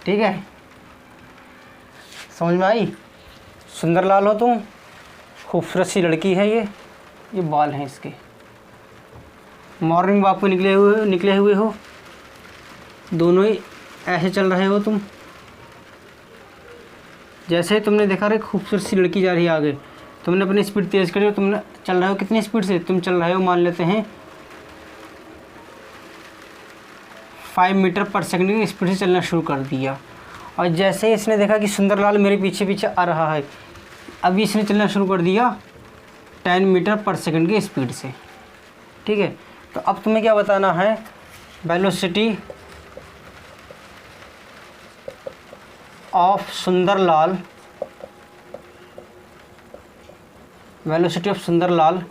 Speaker 1: ठीक है, समझ में आई? सुंदरलाल हो तुम, खूबसूरत सी लड़की है ये बाल हैं इसके। मॉर्निंग वॉक पे निकले हुए हो, दोनों ही ऐसे चल रहे हो तुम। जैसे तुमने देखा रे खूबसूरत सी लड़की जा रही है आगे, तुमने अपनी स्पीड तेज़ करी और तुमने चल रहे हो कितनी स्पीड से, तुम चल रहे हो मान लेते हैं 5 मीटर पर सेकंड की स्पीड से चलना शुरू कर दिया। और जैसे ही इसने देखा कि सुंदरलाल मेरे पीछे पीछे आ रहा है, अभी इसने चलना शुरू कर दिया 10 मीटर पर सेकंड की स्पीड से। ठीक है, तो अब तुम्हें क्या बताना है, velocity of Sundarlal, velocity of Sundarlal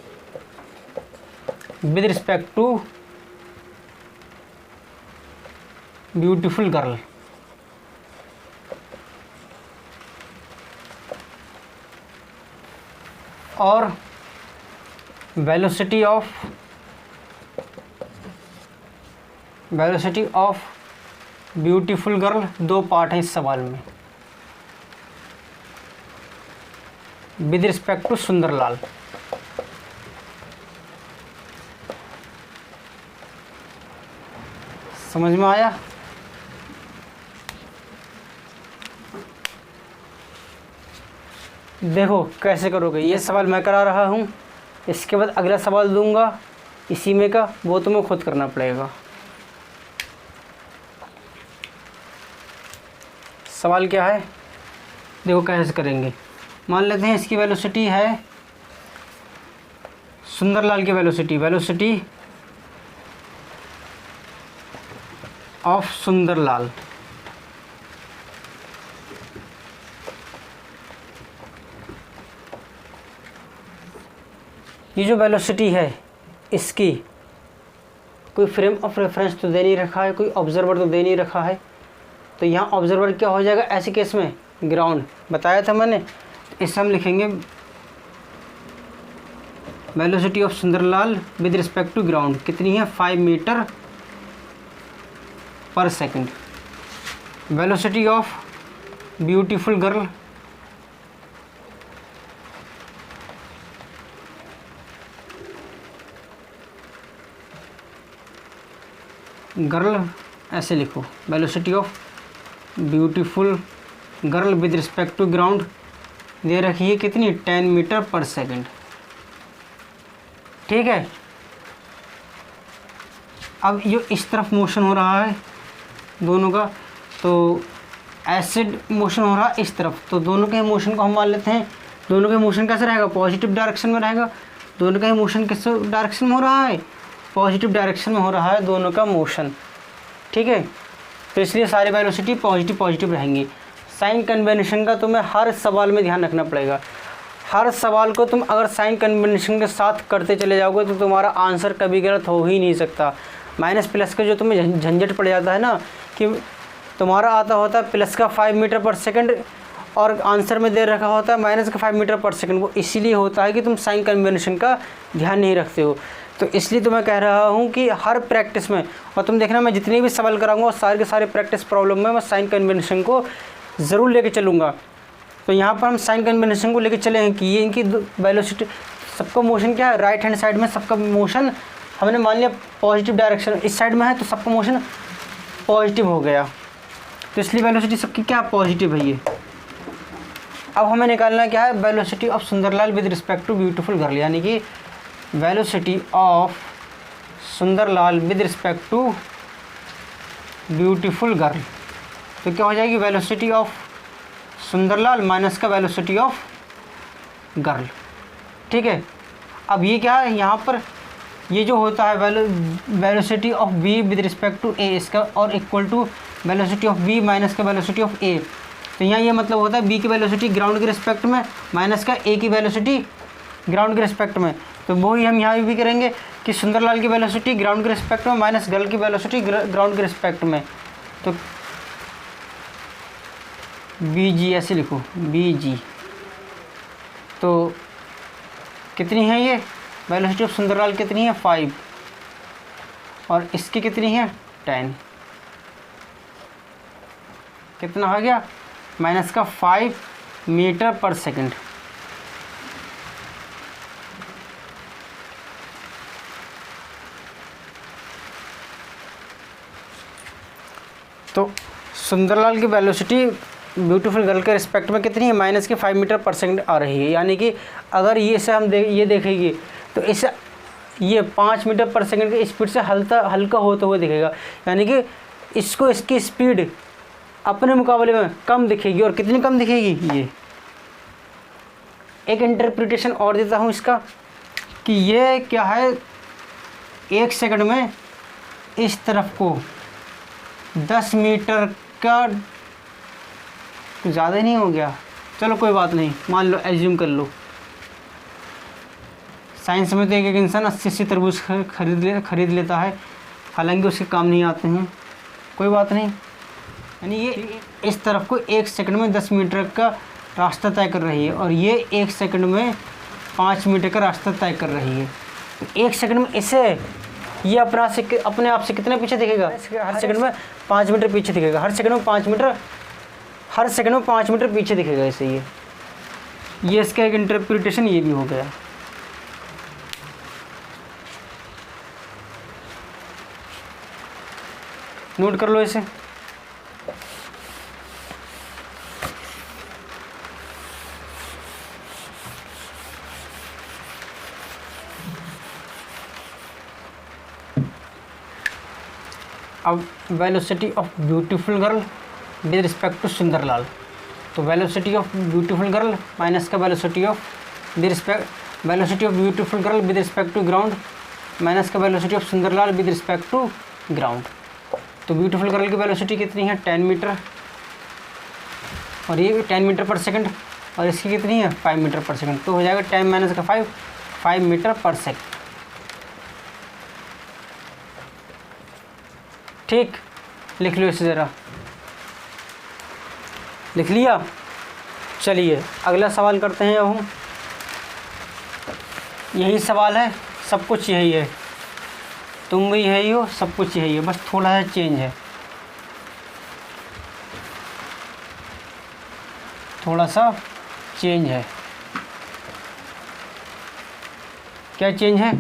Speaker 1: with respect to beautiful girl. और वेलोसिटी ऑफ ब्यूटीफुल गर्ल, दो पार्ट हैं इस सवाल में, विद रिस्पेक्ट टू सुंदरलाल। समझ में आया? देखो कैसे करोगे, ये सवाल मैं करा रहा हूँ, इसके बाद अगला सवाल दूंगा इसी में का, वो तुम्हें खुद करना पड़ेगा। सवाल क्या है, देखो कैसे करेंगे। मान लेते हैं इसकी वेलोसिटी है, सुंदरलाल की वेलोसिटी ऑफ सुंदरलाल ये जो वेलोसिटी है इसकी कोई फ्रेम ऑफ रेफरेंस तो दे नहीं रखा है, कोई ऑब्जर्वर तो दे नहीं रखा है, तो यहाँ ऑब्जर्वर क्या हो जाएगा ऐसे केस में, ग्राउंड बताया था मैंने। इससे हम लिखेंगे velocity of Sundarlal with respect to ground कितनी है, 5 मीटर पर second. Velocity of beautiful girl ऐसे लिखो, velocity of beautiful girl with respect to ground दे रखी है कितनी, 10 मीटर पर सेकंड। ठीक है, अब ये इस तरफ मोशन हो रहा है दोनों का, तो एसिड मोशन हो रहा है इस तरफ, तो दोनों के मोशन को हम मान लेते हैं, दोनों के मोशन कैसे रहेगा, पॉजिटिव डायरेक्शन में रहेगा। दोनों का मोशन किस डायरेक्शन में हो रहा है, पॉजिटिव डायरेक्शन में हो रहा है दोनों का मोशन। ठीक है, तो इसलिए सारी वेलोसिटी पॉजिटिव पॉजिटिव रहेंगी। साइन कन्वेंशन का तुम्हें हर सवाल में ध्यान रखना पड़ेगा। हर सवाल को तुम अगर साइन कन्वेंशन के साथ करते चले जाओगे तो तुम्हारा आंसर कभी गलत हो ही नहीं सकता। माइनस प्लस का जो तुम्हें झंझट पड़ जाता है ना, कि तुम्हारा आता होता है प्लस का 5 मीटर पर सेकंड और आंसर में दे रखा होता है माइनस का 5 मीटर पर सेकंड। वो इसीलिए होता है कि तुम साइन कन्वेंशन का ध्यान नहीं रखते हो। तो इसलिए तो मैं कह रहा हूँ कि हर प्रैक्टिस में, और तुम देखना मैं जितने भी सवाल कराऊंगा सारे के सारे प्रैक्टिस प्रॉब्लम में मैं साइन कन्वेंशन को ज़रूर लेके चलूँगा। तो यहाँ पर हम साइन कन्वेंशन को लेके चले हैं कि ये इनकी वेलोसिटी, सबका मोशन क्या है, राइट हैंड साइड में सबका मोशन हमने मान लिया पॉजिटिव डायरेक्शन इस साइड में है, तो सबका मोशन पॉजिटिव हो गया, तो इसलिए वेलोसिटी सबकी क्या पॉजिटिव है ये। अब हमें निकालना क्या है, velocity of Sundarlal with respect to beautiful girl, यानी कि velocity of Sundarlal with respect to beautiful girl. तो क्या हो जाएगी, वेलोसिटी ऑफ सुंदरलाल माइनस का वेलोसिटी ऑफ गर्ल। ठीक है, अब ये क्या है, यहाँ पर ये जो होता है velocity of B with respect to A, इसका और equal to velocity of B minus का वेलोसिटी ऑफ ए। तो यहाँ ये मतलब होता है बी की वेलोसिटी ग्राउंड के रिस्पेक्ट में माइनस का ए की वेलोसिटी ग्राउंड के रिस्पेक्ट में। तो वही हम यहाँ भी करेंगे कि सुंदरलाल की वेलोसिटी ग्राउंड के रिस्पेक्ट में माइनस गर्ल की वेलोसिटी ग्राउंड के रिस्पेक्ट में। तो बी जी ऐसे लिखो, बी जी। तो कितनी है ये वेलोसिटी ऑफ सुंदरलाल, कितनी है 5, और इसकी कितनी है 10। कितना हो गया, माइनस का 5 मीटर पर सेकंड। तो सुंदरलाल की वेलोसिटी ब्यूटीफुल गर्ल के रिस्पेक्ट में कितनी है, माइनस के 5 मीटर पर सेकंड आ रही है। यानी कि अगर ये से हम ये देखेंगे तो इसे ये 5 मीटर पर सेकंड की स्पीड से हल्का होते हुए दिखेगा, यानी कि इसको इसकी स्पीड अपने मुकाबले में कम दिखेगी। और कितनी कम दिखेगी, ये एक इंटरप्रिटेशन और देता हूँ इसका कि ये क्या है, 1 सेकंड में इस तरफ को 10 मीटर का, ज़्यादा नहीं हो गया, चलो कोई बात नहीं, मान लो एज्यूम कर लो। साइंस में तो एक इंसान 80 तरबूज खरीद लेता है, हालांकि उसके काम नहीं आते हैं, कोई बात नहीं। यानी ये इस तरफ को 1 सेकंड में 10 मीटर का रास्ता तय कर रही है, और ये 1 सेकंड में 5 मीटर का रास्ता तय कर रही है। तो 1 सेकंड में इसे ये अपने आप से कितने पीछे दिखेगा, हर सेकंड में 5 मीटर पीछे दिखेगा, हर सेकंड में 5 मीटर पीछे दिखेगा इसे। ये इसका एक इंटरप्रिटेशन ये भी हो गया। नोट कर लो इसे। अब velocity of beautiful girl with respect to Sundarlal, तो velocity of beautiful girl minus का velocity of beautiful girl with respect to ground minus का velocity of Sundarlal with respect to ground. तो ब्यूटीफुल गर्ल की वेलोसिटी कितनी है 10 मीटर, और ये भी 10 मीटर पर सेकंड, और इसकी कितनी है 5 मीटर पर सेकंड। तो हो जाएगा 10 माइनस का 5 मीटर पर सेकंड। ठीक, लिख लो इसे ज़रा, लिख लिया। चलिए अगला सवाल करते हैं। अब हम यही सवाल है, सब कुछ यही है, तुम भी यही हो, सब कुछ यही है, बस थोड़ा सा चेंज है, थोड़ा सा चेंज है। क्या चेंज है,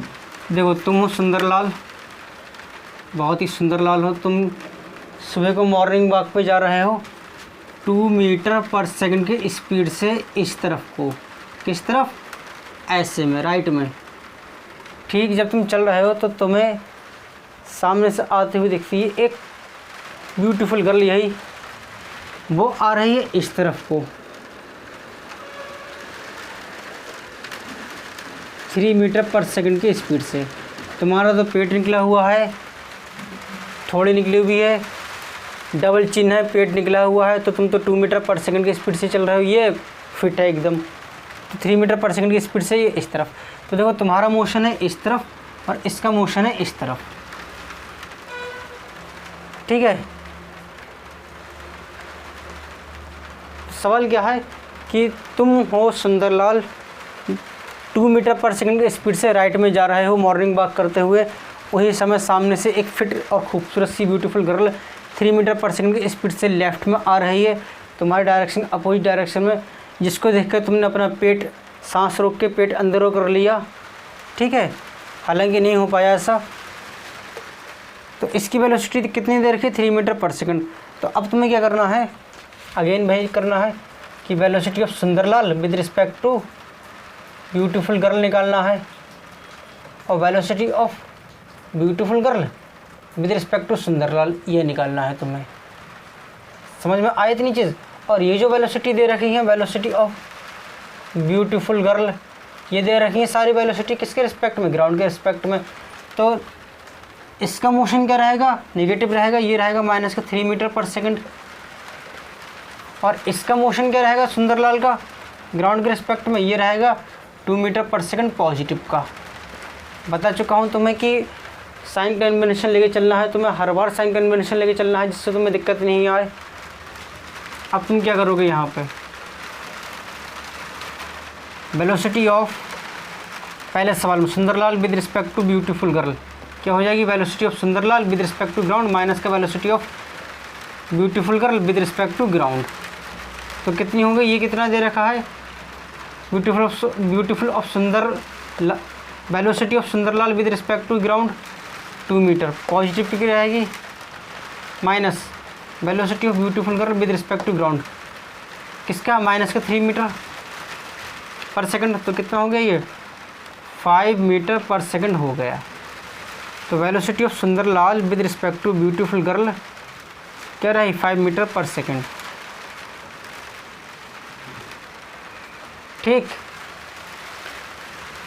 Speaker 1: देखो तुम हो सुंदरलाल, बहुत ही सुंदरलाल हो, तुम सुबह को मॉर्निंग वॉक पे जा रहे हो, 2 मीटर पर सेकंड की स्पीड से इस तरफ को, किस तरफ, ऐसे में, राइट में। ठीक जब तुम चल रहे हो तो तुम्हें सामने से आती हुई दिखती है एक ब्यूटीफुल गर्ल, यही वो आ रही है इस तरफ को 3 मीटर पर सेकंड की स्पीड से। तुम्हारा तो पेट निकला हुआ है, थोड़ी निकली हुई है, डबल चिन्ह है, पेट निकला हुआ है, तो तुम तो 2 मीटर पर सेकंड की स्पीड से चल रहे हो, ये फिट है एकदम। तो 3 मीटर पर सेकंड की स्पीड से ये इस तरफ। तो देखो तुम्हारा मोशन है इस तरफ और इसका मोशन है इस तरफ, ठीक है। सवाल क्या है कि तुम हो सुंदरलाल, 2 मीटर पर सेकंड की स्पीड से राइट में जा रहे हो मॉर्निंग वॉक करते हुए, वही समय सामने से एक फिट और खूबसूरत सी ब्यूटीफुल गर्ल 3 मीटर पर सेकंड की स्पीड से लेफ़्ट में आ रही है तुम्हारी डायरेक्शन, अपोजिट डायरेक्शन में, जिसको देखकर तुमने अपना पेट, सांस रोक के पेट अंदर कर लिया, ठीक है। हालांकि नहीं हो पाया ऐसा। तो इसकी वेलोसिटी कितनी देर की, 3 मीटर पर सेकंड। तो अब तुम्हें क्या करना है, अगेन भाई करना है कि velocity of Sundarlal with respect to beautiful girl निकालना है, और velocity of beautiful girl with respect to Sundarlal ये निकालना है तुम्हें। समझ में आए इतनी चीज़। और ये जो वेलोसिटी दे रखी है, वेलोसिटी ऑफ ब्यूटीफुल गर्ल, ये दे रखी है सारी वेलोसिटी किसके रिस्पेक्ट में, ग्राउंड के रिस्पेक्ट में। तो इसका मोशन क्या रहेगा, नेगेटिव रहेगा, ये रहेगा -3 मीटर पर सेकंड। और इसका मोशन क्या रहेगा सुंदरलाल का, ग्राउंड के रिस्पेक्ट में, ये रहेगा 2 मीटर पर सेकंड पॉजिटिव का। बता चुका हूँ तुम्हें कि साइन कन्वेंशन लेके चलना है तुम्हें, हर बार साइन कन्वेंशन लेके चलना है जिससे तुम्हें दिक्कत नहीं आए। अब तुम क्या करोगे यहाँ पे, वेलोसिटी ऑफ, पहले सवाल में Sundarlal with respect to beautiful girl क्या हो जाएगी, velocity of Sundarlal with respect to ground minus का velocity of beautiful girl with respect to ground. तो कितनी होगी, ये कितना दे रखा है, beautiful of Sundar, velocity of Sundarlal with respect to ground 2 metre, positive कितनी रहेगी, minus velocity of beautiful girl with respect to ground, किसका, -3 मीटर पर सेकंड। तो कितना हो गया ये, 5 मीटर पर सेकंड हो गया। तो velocity of Sundarlal with respect to beautiful girl क्या रही, 5 मीटर पर सेकंड, ठीक।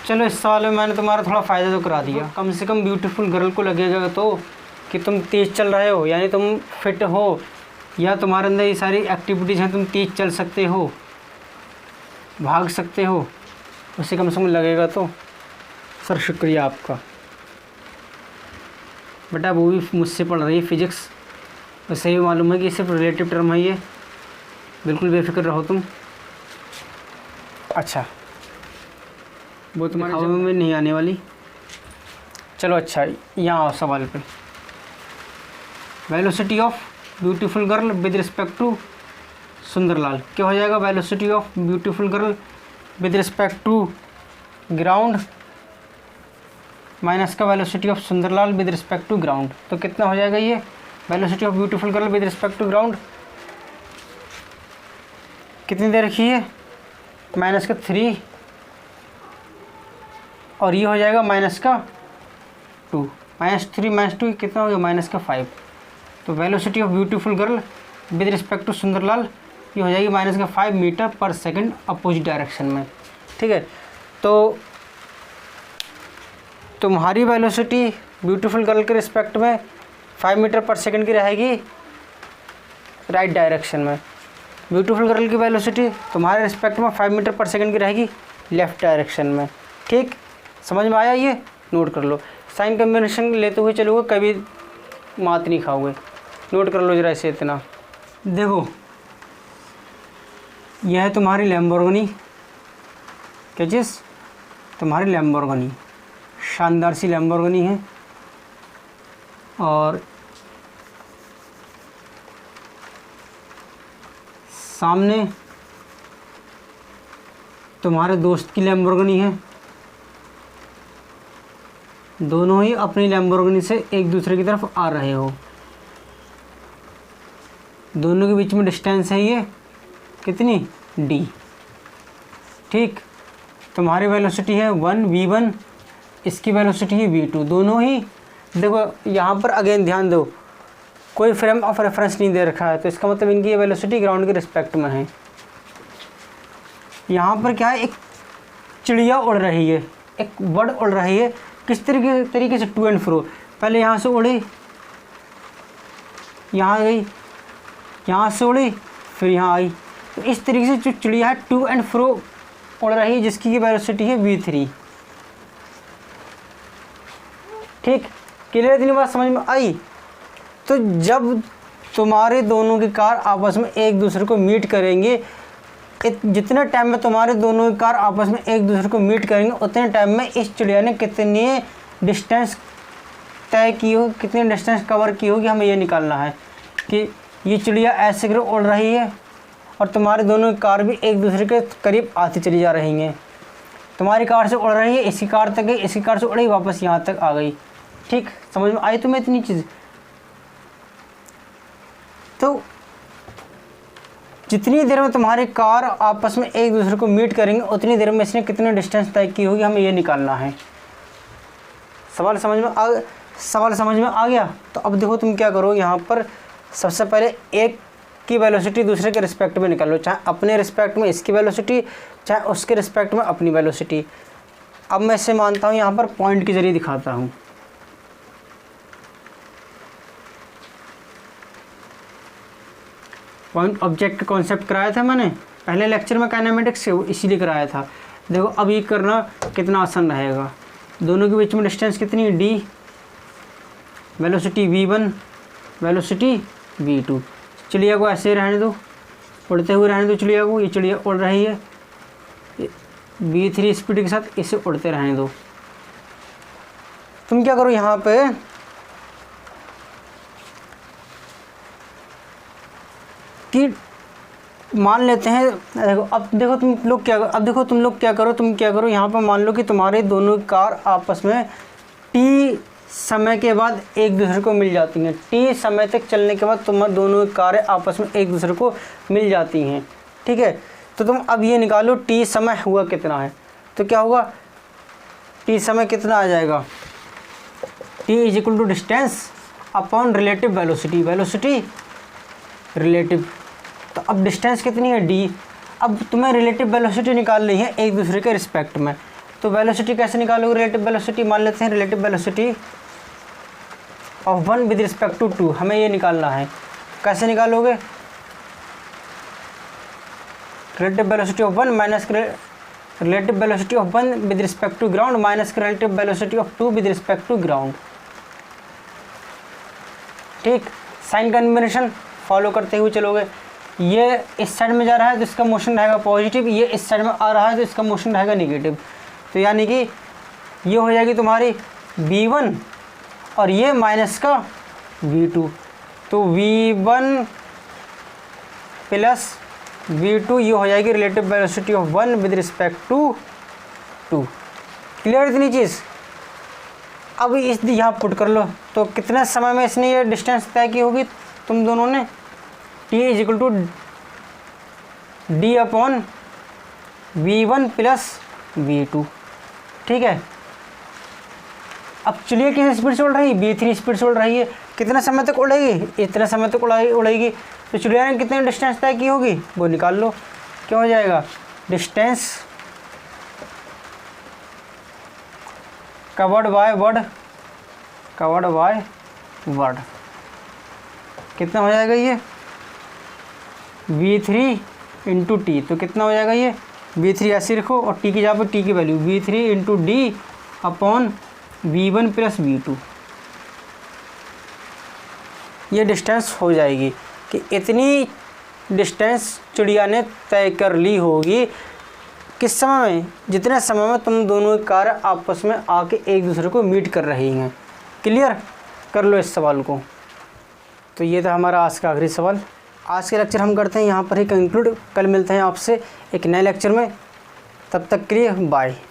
Speaker 1: चलो इस सवाल में मैंने तुम्हारा थोड़ा फ़ायदा तो करा दिया, कम से कम ब्यूटीफुल गर्ल को लगेगा तो कि तुम तेज़ चल रहे हो, यानी तुम फिट हो, या तुम्हारे अंदर ये सारी एक्टिविटीज़ हैं, तुम तेज़ चल सकते हो, भाग सकते हो, उससे कम से कम लगेगा तो। सर शुक्रिया आपका बेटा, वो भी मुझसे पढ़ रही है फिजिक्स, वैसे ही मालूम है कि सिर्फ रिलेटिव टर्म है ये, बिल्कुल बेफिक्र रहो तुम। अच्छा वो तुम्हारे जवाब में नहीं आने वाली। चलो अच्छा यहाँ आओ सवाल पे, velocity of beautiful girl with respect to Sundarlal क्या हो जाएगा, velocity of beautiful girl with respect to ground minus का velocity of Sundarlal with respect to ground. तो कितना हो जाएगा ये, velocity of beautiful girl with respect to ground कितनी दे रखी है, -3, और ये हो जाएगा -2, -3 कितना हो गया, -5। तो velocity of beautiful girl with respect to Sundarlal ये हो जाएगी -5 मीटर पर सेकंड अपोजिट डायरेक्शन में, ठीक है। तो तुम्हारी वेलोसिटी ब्यूटीफुल गर्ल के रिस्पेक्ट में 5 मीटर पर सेकंड की रहेगी राइट डायरेक्शन में, ब्यूटीफुल गर्ल की वेलोसिटी तुम्हारे रिस्पेक्ट में 5 मीटर पर सेकंड की रहेगी लेफ़्ट डायरेक्शन में, ठीक। समझ में आया, ये नोट कर लो, साइन कन्वेंशन लेते हुए चलोगे कभी मात नहीं खाओगे, नोट कर लो जरा इसे इतना। देखो यह है तुम्हारी लैम्बोर्गिनी, क्या चीज़, तुम्हारी लैम्बोर्गिनी, शानदार सी लैम्बोर्गिनी है, और सामने तुम्हारे दोस्त की लैम्बोर्गिनी है, दोनों ही अपनी लैम्बोर्गिनी से एक दूसरे की तरफ आ रहे हो, दोनों के बीच में डिस्टेंस है ये कितनी d। ठीक, तुम्हारी वेलोसिटी है 1 v1, इसकी वेलोसिटी है v2। दोनों ही देखो यहाँ पर अगेन ध्यान दो, कोई फ्रेम ऑफ रेफरेंस नहीं दे रखा है, तो इसका मतलब इनकी ये वेलोसिटी ग्राउंड के रिस्पेक्ट में है। यहाँ पर क्या है, एक चिड़िया उड़ रही है, एक बर्ड उड़ रही है, किस तरीके से टू एंड फ्रो। पहले यहाँ से उड़ी, यहाँ गई, यहाँ से उड़ी, फिर यहाँ आई। तो इस तरीके से जो चिड़िया है टू एंड फ्रो उड़ रही है, जिसकी की वेलोसिटी है v3। ठीक, क्लियर, इतनी बात समझ में आई। तो जब तुम्हारे दोनों की कार आपस में एक दूसरे को मीट करेंगे, जितने टाइम में तुम्हारे दोनों की कार आपस में एक दूसरे को मीट करेंगे, उतने टाइम में इस चिड़िया ने कितनी डिस्टेंस तय की हो, कितनी डिस्टेंस कवर की होगी, हमें ये निकालना है कि ये चिड़िया ऐसे कर उड़ रही है और तुम्हारे दोनों की कार भी एक दूसरे के करीब आती चली जा रही हैं। तुम्हारी कार से उड़ रही है, इसकी कार तक गई, इसकी कार से उड़ी, वापस यहाँ तक आ गई। ठीक, समझ में आई तुम्हें इतनी चीज़। तो जितनी देर में तुम्हारी कार आपस में एक दूसरे को मीट करेंगे, उतनी देर में इसने कितनी डिस्टेंस तय की होगी, हमें ये निकालना है। सवाल समझ में आ गया। तो अब देखो तुम क्या करो, यहाँ पर सबसे पहले एक की वेलोसिटी दूसरे के रिस्पेक्ट में निकालो, चाहे अपने रिस्पेक्ट में इसकी वेलोसिटी, चाहे उसके रिस्पेक्ट में अपनी वेलोसिटी। अब मैं इसे मानता हूँ यहाँ पर पॉइंट के जरिए दिखाता हूँ। पॉइंट ऑब्जेक्ट कॉन्सेप्ट कराया था मैंने पहले लेक्चर में काइनेमेटिक्स से, इसीलिए कराया था। देखो अब ये करना कितना आसान रहेगा। दोनों के बीच में डिस्टेंस कितनी है d, velocity v1, velocity v2। चिड़िया को ऐसे रहने दो, उड़ते हुए रहने दो चिड़िया को। ये चिड़िया उड़ रही है v3 स्पीड के साथ, इसे उड़ते रहने दो। तुम क्या करो यहाँ पे, कि मान लेते हैं, देखो तुम लोग क्या करो, यहाँ पर मान लो कि तुम्हारे दोनों कार आपस में t समय के बाद एक दूसरे को मिल जाती हैं। t समय तक चलने के बाद तुम्हारे दोनों कारें आपस में एक दूसरे को मिल जाती हैं। ठीक है, तो तुम अब ये निकालो t समय हुआ कितना है। तो क्या होगा, t समय कितना आ जाएगा, t is equal to distance upon relative velocity, velocity relative. तो अब डिस्टेंस कितनी है d। अब तुम्हें रिलेटिव वेलोसिटी निकालनी है एक दूसरे के रिस्पेक्ट में। तो वेलोसिटी कैसे निकालोगे, रिलेटिव वेलोसिटी मान लेते हैं, relative velocity of 1 with respect to 2, हमें ये निकालना है। कैसे निकालोगे, relative velocity of 1 minus relative velocity of 1 with respect to ground minus relative velocity of 2 with respect to ground. ठीक, साइन कन्वेंशन फॉलो करते हुए चलोगे। ये इस साइड में जा रहा है तो इसका मोशन रहेगा पॉजिटिव, ये इस साइड में आ रहा है तो इसका मोशन रहेगा नेगेटिव। तो यानी कि ये हो जाएगी तुम्हारी v1 और ये माइनस का v2। तो v1 प्लस v2 ये हो जाएगी relative velocity of 1 with respect to 2। Clear इतनी चीज़। अब इस यहाँ पुट कर लो, तो कितने समय में इसने ये डिस्टेंस तय की होगी तुम दोनों ने, t is equal to d upon v1 plus v2। ठीक है, अब चलिए किस स्पीड से उड़ रही है, v3 स्पीड से उड़ रही है। कितने समय तक उड़ेगी, इतने समय तक उड़ेगी। तो चिड़िया ने कितने डिस्टेंस तय की होगी वो निकाल लो। क्या हो जाएगा, डिस्टेंस कवर्ड बाय वर्ड कितना हो जाएगा, ये v3 इंटू टी। तो कितना हो जाएगा, ये v3 ऐसे रखो और t की जगह पर t की value v3 into D upon v1 plus v2। ये डिस्टेंस हो जाएगी कि इतनी डिस्टेंस चिड़िया ने तय कर ली होगी किस समय में, जितने समय में तुम दोनों कार आपस में आके एक दूसरे को मीट कर रही हैं। क्लियर कर लो इस सवाल को। तो ये था हमारा आज का आखिरी सवाल। आज के लेक्चर हम करते हैं यहाँ पर ही कंक्लूड। कल मिलते हैं आपसे एक नए लेक्चर में, तब तक के लिए बाय।